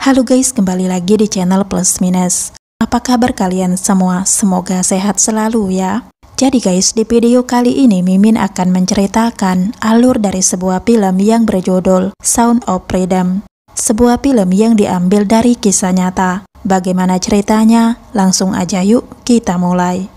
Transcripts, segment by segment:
Halo guys, kembali lagi di channel Plus Minus. Apa kabar kalian semua? Semoga sehat selalu ya. Jadi guys, di video kali ini Mimin akan menceritakan alur dari sebuah film yang berjudul Sound of Freedom. Sebuah film yang diambil dari kisah nyata. Bagaimana ceritanya? Langsung aja yuk kita mulai.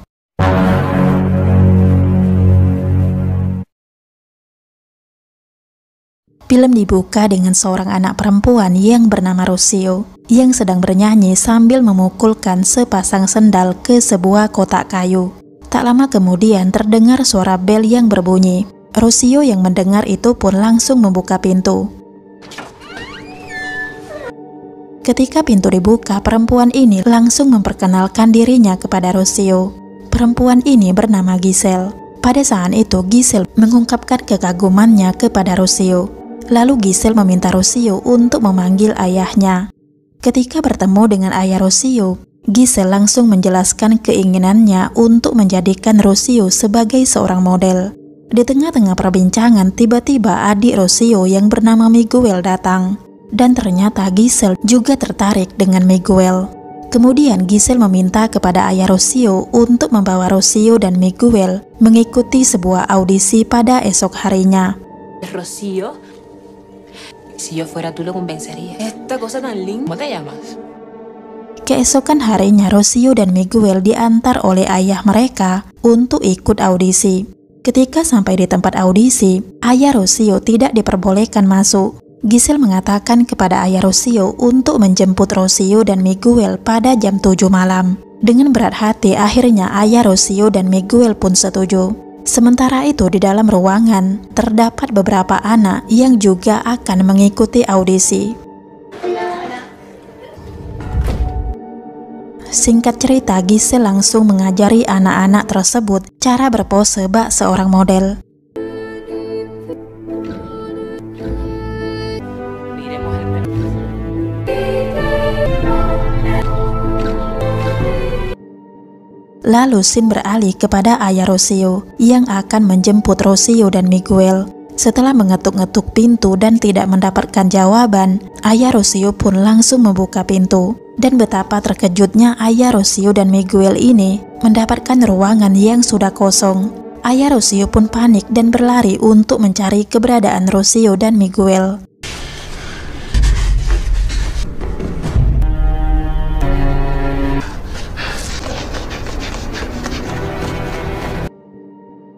Film dibuka dengan seorang anak perempuan yang bernama Rocio yang sedang bernyanyi sambil memukulkan sepasang sendal ke sebuah kotak kayu. Tak lama kemudian terdengar suara bel yang berbunyi. Rocio yang mendengar itu pun langsung membuka pintu. Ketika pintu dibuka, perempuan ini langsung memperkenalkan dirinya kepada Rocio. Perempuan ini bernama Giselle. Pada saat itu Giselle mengungkapkan kekagumannya kepada Rocio. Lalu Giselle meminta Rocio untuk memanggil ayahnya. Ketika bertemu dengan ayah Rocio, Giselle langsung menjelaskan keinginannya untuk menjadikan Rocio sebagai seorang model. Di tengah-tengah perbincangan, tiba-tiba adik Rocio yang bernama Miguel datang. Dan ternyata Giselle juga tertarik dengan Miguel. Kemudian Giselle meminta kepada ayah Rocio untuk membawa Rocio dan Miguel mengikuti sebuah audisi pada esok harinya. Rocio, si yo fuera tú lo convencería. Esta cosa tan linda. ¿Cómo te llamas? Keesokan harinya Rocio dan Miguel diantar oleh ayah mereka untuk ikut audisi. Ketika sampai di tempat audisi, ayah Rocio tidak diperbolehkan masuk. Giselle mengatakan kepada ayah Rocio untuk menjemput Rocio dan Miguel pada jam 7 malam. Dengan berat hati akhirnya ayah Rocio dan Miguel pun setuju. Sementara itu di dalam ruangan terdapat beberapa anak yang juga akan mengikuti audisi. Singkat cerita, Giselle langsung mengajari anak-anak tersebut cara berpose bak seorang model. Lalu scene beralih kepada ayah Rocio yang akan menjemput Rocio dan Miguel. Setelah mengetuk-ngetuk pintu dan tidak mendapatkan jawaban, ayah Rocio pun langsung membuka pintu. Dan betapa terkejutnya ayah Rocio dan Miguel ini mendapatkan ruangan yang sudah kosong. Ayah Rocio pun panik dan berlari untuk mencari keberadaan Rocio dan Miguel.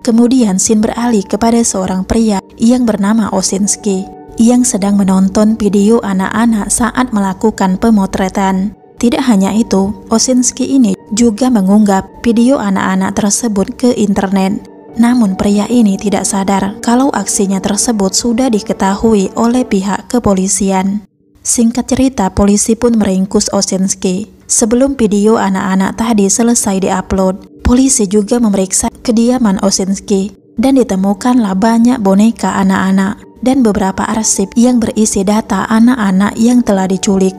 Kemudian scene beralih kepada seorang pria yang bernama Osinski yang sedang menonton video anak-anak saat melakukan pemotretan. Tidak hanya itu, Osinski ini juga mengunggah video anak-anak tersebut ke internet. Namun pria ini tidak sadar kalau aksinya tersebut sudah diketahui oleh pihak kepolisian. Singkat cerita, polisi pun meringkus Osinski. Sebelum video anak-anak tadi selesai diupload, polisi juga memeriksa kediaman Osinski dan ditemukanlah banyak boneka anak-anak dan beberapa arsip yang berisi data anak-anak yang telah diculik.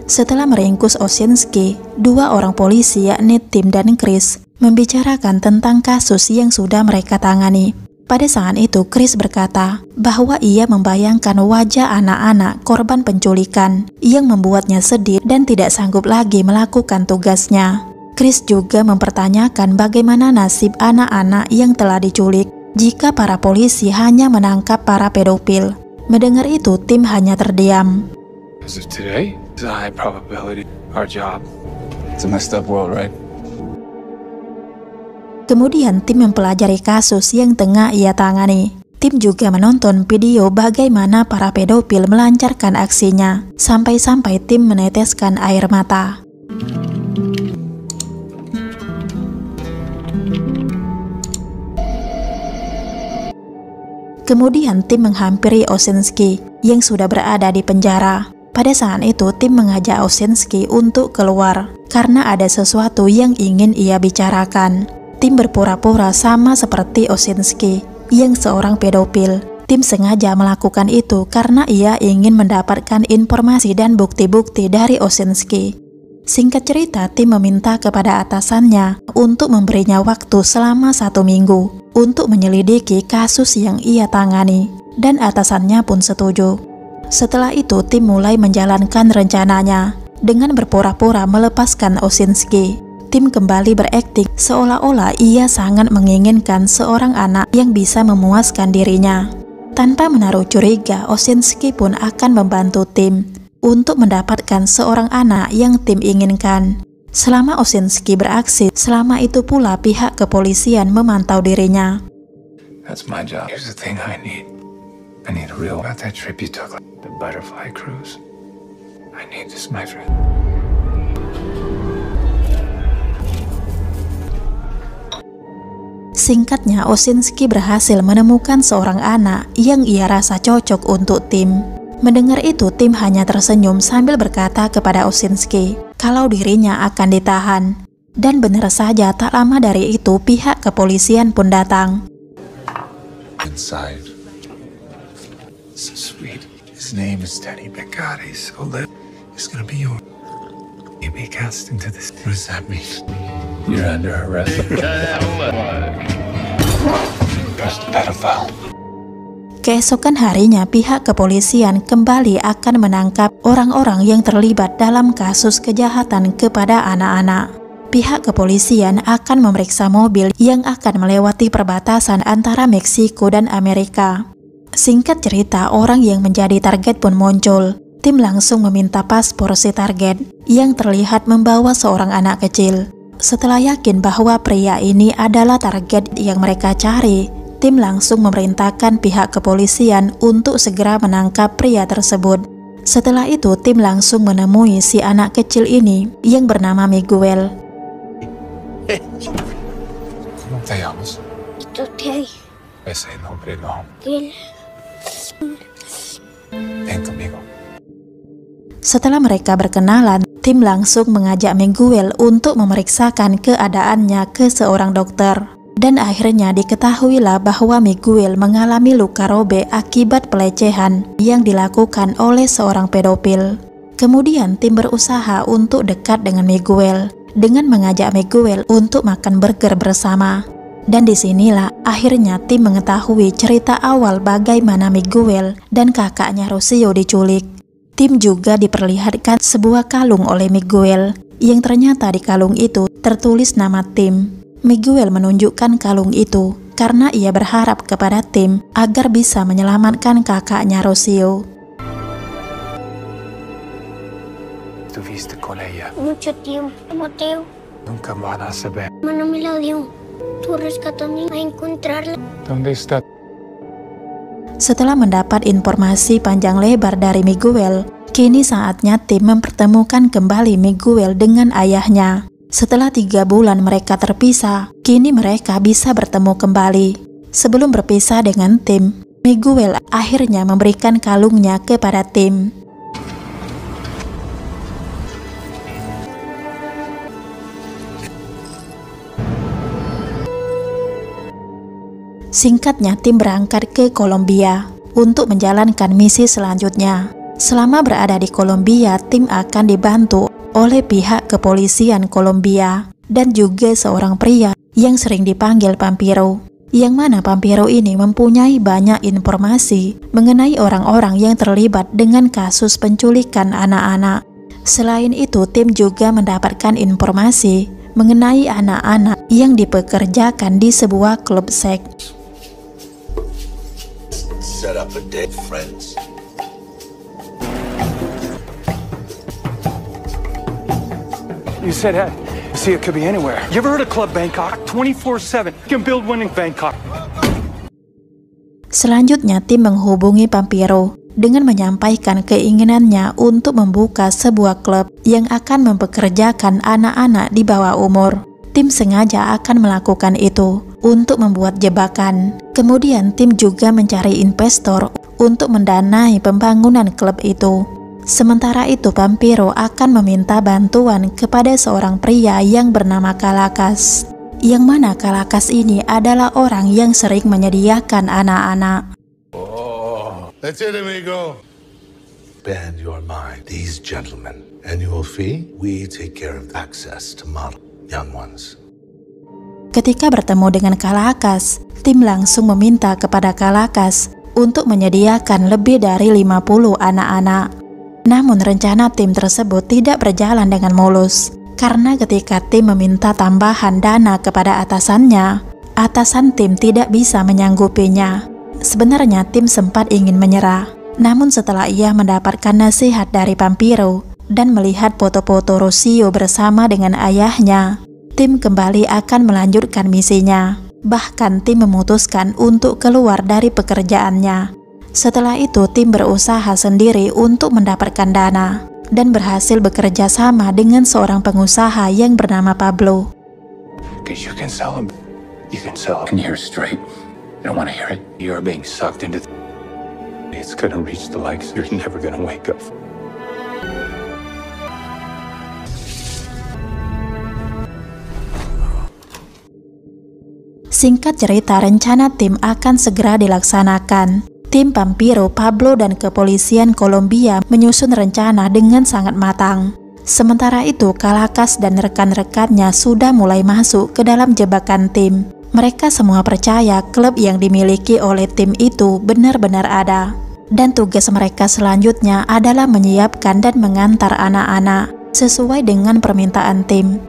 Setelah meringkus Osinski, dua orang polisi yakni Tim dan Chris membicarakan tentang kasus yang sudah mereka tangani. Pada saat itu Chris berkata bahwa ia membayangkan wajah anak-anak korban penculikan yang membuatnya sedih dan tidak sanggup lagi melakukan tugasnya. Chris juga mempertanyakan bagaimana nasib anak-anak yang telah diculik jika para polisi hanya menangkap para pedofil. Mendengar itu, Tim hanya terdiam. As of today, it's a high probability our job. It's a messed up world, right? Kemudian Tim mempelajari kasus yang tengah ia tangani. Tim juga menonton video bagaimana para pedofil melancarkan aksinya, sampai-sampai Tim meneteskan air mata. Kemudian Tim menghampiri Osinski yang sudah berada di penjara. Pada saat itu Tim mengajak Osinski untuk keluar karena ada sesuatu yang ingin ia bicarakan. Tim berpura-pura sama seperti Osinski yang seorang pedofil. Tim sengaja melakukan itu karena ia ingin mendapatkan informasi dan bukti-bukti dari Osinski. Singkat cerita, tim meminta kepada atasannya untuk memberinya waktu selama 1 minggu untuk menyelidiki kasus yang ia tangani, dan atasannya pun setuju. Setelah itu, tim mulai menjalankan rencananya dengan berpura-pura melepaskan Osinski. Tim kembali berakting seolah-olah ia sangat menginginkan seorang anak yang bisa memuaskan dirinya. Tanpa menaruh curiga, Osinski pun akan membantu tim untuk mendapatkan seorang anak yang tim inginkan. Selama Osinski beraksi, selama itu pula pihak kepolisian memantau dirinya. That's my job. Here's the thing I need a real about that trip you took, the butterfly cruise. I need this, my friend. Singkatnya, Osinski berhasil menemukan seorang anak yang ia rasa cocok untuk tim. Mendengar itu, tim hanya tersenyum sambil berkata kepada Osinski kalau dirinya akan ditahan. Dan benar saja, tak lama dari itu pihak kepolisian pun datang. Inside. So sweet. His name is Danny Beccari, so it's gonna be yours. You'll be cast into this. What does that mean? You're under arrest. Just a pedophile. Keesokan harinya, pihak kepolisian kembali akan menangkap orang-orang yang terlibat dalam kasus kejahatan kepada anak-anak. Pihak kepolisian akan memeriksa mobil yang akan melewati perbatasan antara Meksiko dan Amerika. Singkat cerita, orang yang menjadi target pun muncul. Tim langsung meminta paspor si target yang terlihat membawa seorang anak kecil. Setelah yakin bahwa pria ini adalah target yang mereka cari, tim langsung memerintahkan pihak kepolisian untuk segera menangkap pria tersebut. Setelah itu, tim langsung menemui si anak kecil ini yang bernama Miguel. ¿Cómo te llamas? Estoy Ese nombre no. ahí. Ven conmigo. Setelah mereka berkenalan, tim langsung mengajak Miguel untuk memeriksakan keadaannya ke seorang dokter. Dan akhirnya diketahuilah bahwa Miguel mengalami luka robek akibat pelecehan yang dilakukan oleh seorang pedofil. Kemudian tim berusaha untuk dekat dengan Miguel dengan mengajak Miguel untuk makan burger bersama. Dan disinilah akhirnya tim mengetahui cerita awal bagaimana Miguel dan kakaknya Rocio diculik. Tim juga diperlihatkan sebuah kalung oleh Miguel yang ternyata di kalung itu tertulis nama tim. Miguel menunjukkan kalung itu karena ia berharap kepada tim agar bisa menyelamatkan kakaknya Rocio. Estuviste con ella. Mucho tiempo, Mateo. Nunca van a saber. Mano me la dio. Tú rescatando a encontrarla. ¿Dónde está? Setelah mendapat informasi panjang lebar dari Miguel, kini saatnya tim mempertemukan kembali Miguel dengan ayahnya. Setelah 3 bulan mereka terpisah, kini mereka bisa bertemu kembali. Sebelum berpisah dengan tim, Miguel akhirnya memberikan kalungnya kepada tim. Singkatnya, tim berangkat ke Kolombia untuk menjalankan misi selanjutnya. Selama berada di Kolombia, tim akan dibantu oleh pihak kepolisian Kolombia dan juga seorang pria yang sering dipanggil Pampiro, yang mana Pampiro ini mempunyai banyak informasi mengenai orang-orang yang terlibat dengan kasus penculikan anak-anak. Selain itu, tim juga mendapatkan informasi mengenai anak-anak yang dipekerjakan di sebuah klub seks. Set up a date, friends. You said that. See, it could be anywhere. You ever heard of Club Bangkok? 24/7. You can build one in Bangkok. Selanjutnya, tim menghubungi Pampiro dengan menyampaikan keinginannya untuk membuka sebuah klub yang akan mempekerjakan anak-anak di bawah umur. Tim sengaja akan melakukan itu untuk membuat jebakan. Kemudian tim juga mencari investor untuk mendanai pembangunan klub itu. Sementara itu, Pampiro akan meminta bantuan kepada seorang pria yang bernama Kalakas, yang mana Kalakas ini adalah orang yang sering menyediakan anak-anak. Oh, that's it, amigo. Bend your mind. These gentlemen Annual fee? We take care of access to model young ones. Ketika bertemu dengan Kalakas, tim langsung meminta kepada Kalakas untuk menyediakan lebih dari 50 anak-anak. Namun rencana tim tersebut tidak berjalan dengan mulus, karena ketika tim meminta tambahan dana kepada atasannya, atasan tim tidak bisa menyanggupinya. Sebenarnya tim sempat ingin menyerah, namun setelah ia mendapatkan nasihat dari Vampiro dan melihat foto-foto Rocio bersama dengan ayahnya, tim kembali akan melanjutkan misinya. Bahkan tim memutuskan untuk keluar dari pekerjaannya. Setelah itu tim berusaha sendiri untuk mendapatkan dana dan berhasil bekerja sama dengan seorang pengusaha yang bernama Pablo. Because you can sell them. You can sell them. Can you hear straight? You don't want to hear it. You're being sucked into. It's gonna reach the likes. You're never gonna wake up. Singkat cerita, rencana tim akan segera dilaksanakan. Tim Vampiro, Pablo, dan kepolisian Kolombia menyusun rencana dengan sangat matang. Sementara itu, Kalakas dan rekan-rekannya sudah mulai masuk ke dalam jebakan tim. Mereka semua percaya klub yang dimiliki oleh tim itu benar-benar ada. Dan tugas mereka selanjutnya adalah menyiapkan dan mengantar anak-anak sesuai dengan permintaan tim.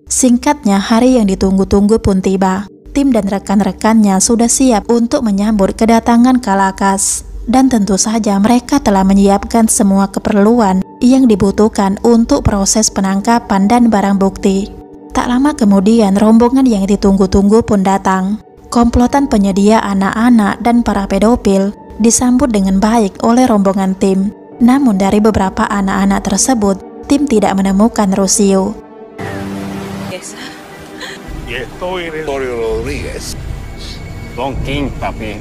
Singkatnya, hari yang ditunggu-tunggu pun tiba. Tim dan rekan-rekannya sudah siap untuk menyambut kedatangan Kalakas. Dan tentu saja mereka telah menyiapkan semua keperluan yang dibutuhkan untuk proses penangkapan dan barang bukti. Tak lama kemudian, rombongan yang ditunggu-tunggu pun datang. Komplotan penyedia anak-anak dan para pedofil disambut dengan baik oleh rombongan tim. Namun dari beberapa anak-anak tersebut, tim tidak menemukan Rocio. Torio Rodriguez. Don King, papi.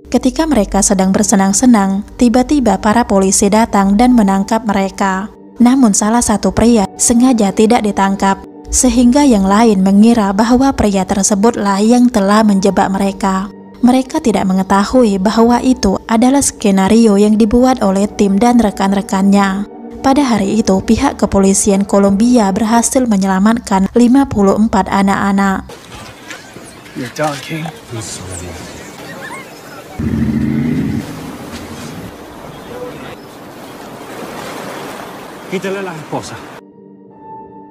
Ketika mereka sedang bersenang-senang, tiba-tiba para polisi datang dan menangkap mereka. Namun salah satu pria sengaja tidak ditangkap, sehingga yang lain mengira bahwa pria tersebutlah yang telah menjebak mereka. Mereka tidak mengetahui bahwa itu adalah skenario yang dibuat oleh tim dan rekan-rekannya. Pada hari itu, pihak kepolisian Kolombia berhasil menyelamatkan 54 anak-anak. You're done, King. Quítale la esposa.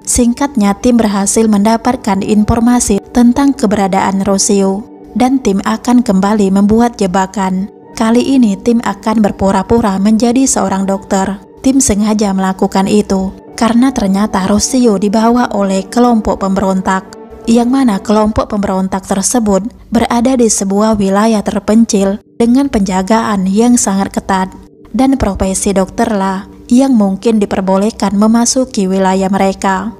Singkatnya, tim berhasil mendapatkan informasi tentang keberadaan Rocio, dan tim akan kembali membuat jebakan. Kali ini tim akan berpura-pura menjadi seorang dokter. Tim sengaja melakukan itu karena ternyata Rocio dibawa oleh kelompok pemberontak, yang mana kelompok pemberontak tersebut berada di sebuah wilayah terpencil dengan penjagaan yang sangat ketat, dan profesi dokterlah yang mungkin diperbolehkan memasuki wilayah mereka.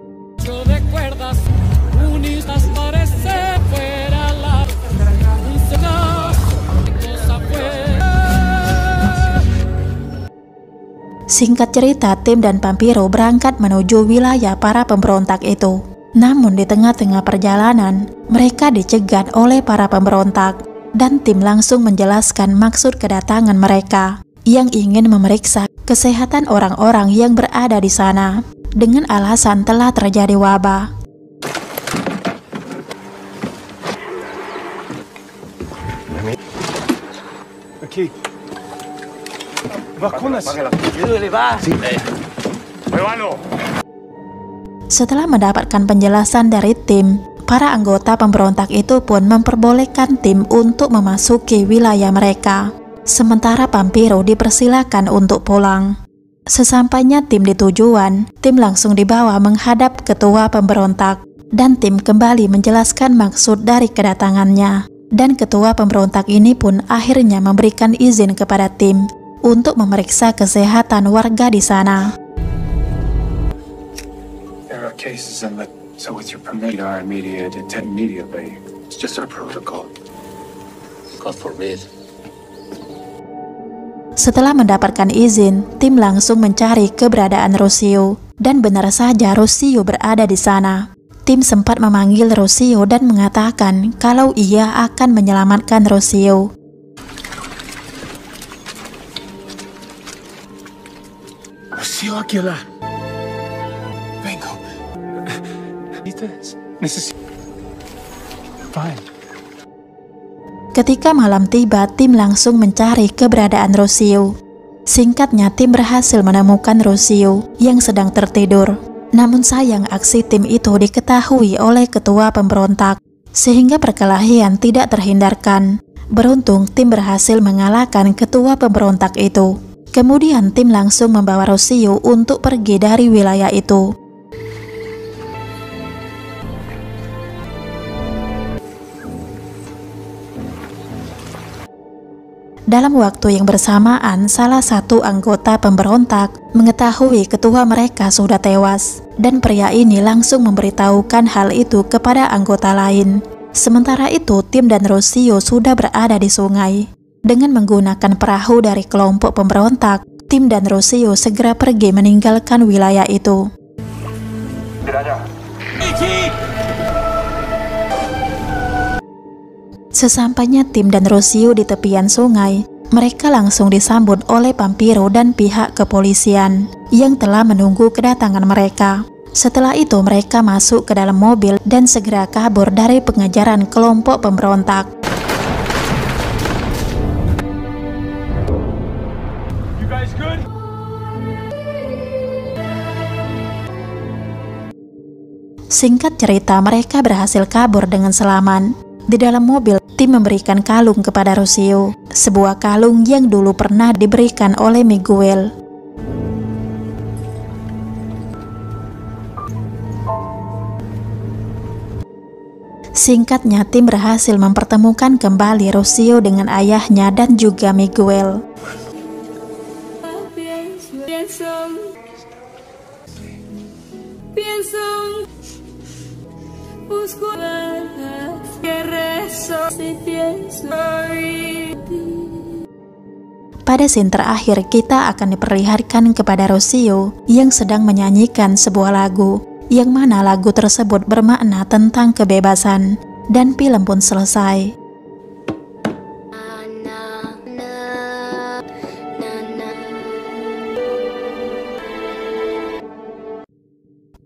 Singkat cerita, tim dan Vampiro berangkat menuju wilayah para pemberontak itu. Namun di tengah-tengah perjalanan, mereka dicegat oleh para pemberontak, dan tim langsung menjelaskan maksud kedatangan mereka yang ingin memeriksa kesehatan orang-orang yang berada di sana dengan alasan telah terjadi wabah. Aquí. Vacunas. Setelah mendapatkan penjelasan dari tim, para anggota pemberontak itu pun memperbolehkan tim untuk memasuki wilayah mereka. Sementara Vampiro dipersilakan untuk pulang. Sesampainya tim di tujuan, tim langsung dibawa menghadap ketua pemberontak, dan tim kembali menjelaskan maksud dari kedatangannya. Dan ketua pemberontak ini pun akhirnya memberikan izin kepada tim untuk memeriksa kesehatan warga di sana. There are cases in the... So with your permit, are immediate intent immediately. It's just our protocol. God forbid. Setelah mendapatkan izin, tim langsung mencari keberadaan Rocio, dan benar saja Rocio berada di sana. Tim sempat memanggil Rocio dan mengatakan kalau ia akan menyelamatkan Rocio. Rocio Aguilar. Vengo. Necesito. Fine. Ketika malam tiba, tim langsung mencari keberadaan Rocio. Singkatnya, tim berhasil menemukan Rocio yang sedang tertidur. Namun sayang, aksi tim itu diketahui oleh ketua pemberontak, sehingga perkelahian tidak terhindarkan. Beruntung, tim berhasil mengalahkan ketua pemberontak itu. Kemudian tim langsung membawa Rocio untuk pergi dari wilayah itu. Dalam waktu yang bersamaan, salah satu anggota pemberontak mengetahui ketua mereka sudah tewas, dan pria ini langsung memberitahukan hal itu kepada anggota lain. Sementara itu, Tim dan Rocio sudah berada di sungai. Dengan menggunakan perahu dari kelompok pemberontak, Tim dan Rocio segera pergi meninggalkan wilayah itu. Sesampainya Tim dan Rocio di tepian sungai, mereka langsung disambut oleh Vampiro dan pihak kepolisian yang telah menunggu kedatangan mereka. Setelah itu mereka masuk ke dalam mobil dan segera kabur dari pengejaran kelompok pemberontak. Singkat cerita, mereka berhasil kabur dengan selamat. Di dalam mobil, Tim memberikan kalung kepada Rocio, sebuah kalung yang dulu pernah diberikan oleh Miguel. Singkatnya, Tim berhasil mempertemukan kembali Rocio dengan ayahnya dan juga Miguel. Pada scene terakhir, kita akan diperlihatkan kepada Rocio yang sedang menyanyikan sebuah lagu, yang mana lagu tersebut bermakna tentang kebebasan, dan film pun selesai.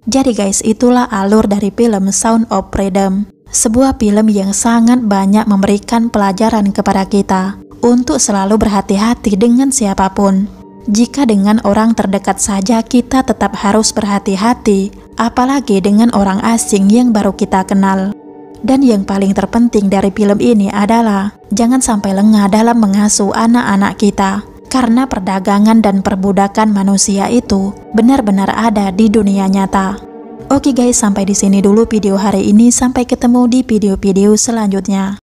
Jadi guys, itulah alur dari film Sound of Freedom. Sebuah film yang sangat banyak memberikan pelajaran kepada kita untuk selalu berhati-hati dengan siapapun. Jika dengan orang terdekat saja kita tetap harus berhati-hati, apalagi dengan orang asing yang baru kita kenal. Dan yang paling terpenting dari film ini adalah jangan sampai lengah dalam mengasuh anak-anak kita, karena perdagangan dan perbudakan manusia itu benar-benar ada di dunia nyata. Oke guys, sampai di sini dulu video hari ini. Sampai ketemu di video-video selanjutnya.